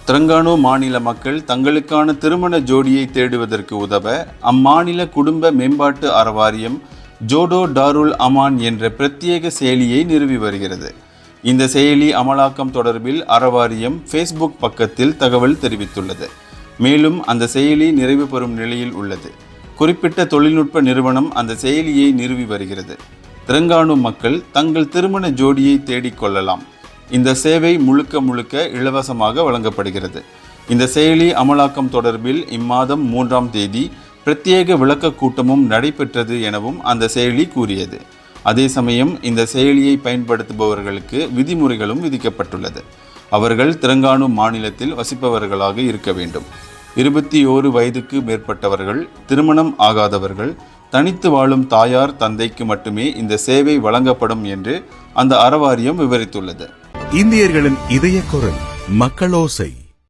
தெலங்கானா மாநில மக்கள் தங்களுக்கான திருமண ஜோடியை தேடுவதற்கு உதவ அம்மாநில குடும்ப மேம்பாட்டு அறவாரியம் ஜோடோ டாருல் அமான் என்ற பிரத்யேக செயலியை நிறுவி வருகிறது. இந்த செயலி அமலாக்கம் தொடர்பில் அறவாரியம் ஃபேஸ்புக் பக்கத்தில் தகவல் தெரிவித்துள்ளது. மேலும் அந்த செயலி நிறைவு பெறும் நிலையில் உள்ளது. குறிப்பிட்ட தொழில்நுட்ப நிறுவனம் அந்த செயலியை நிறுவி வருகிறது. தெலங்கானா மக்கள் தங்கள் திருமண ஜோடியை தேடிக்கொள்ளலாம். இந்த சேவை முழுக்க இலவசமாக வழங்கப்படுகிறது. இந்த செயலி அமலாக்கம் தொடர்பில் இம்மாதம் 3ஆம் தேதி பிரத்யேக விளக்க கூட்டமும் நடைபெற்றது எனவும் அந்த செயலி கூறியது. அதே சமயம் இந்த செயலியை பயன்படுத்துபவர்களுக்கு விதிமுறைகளும் விதிக்கப்பட்டுள்ளது. அவர்கள் தெலங்கானா மாநிலத்தில் வசிப்பவர்களாக இருக்க வேண்டும். 21 வயதுக்கு மேற்பட்டவர்கள், திருமணம் ஆகாதவர்கள், தனித்து வாழும் தாயார் தந்தைக்கு மட்டுமே இந்த சேவை வழங்கப்படும் என்று அந்த அறவாரியம் விவரித்துள்ளது. இந்தியர்களின் இதய குரல் மக்களோசை.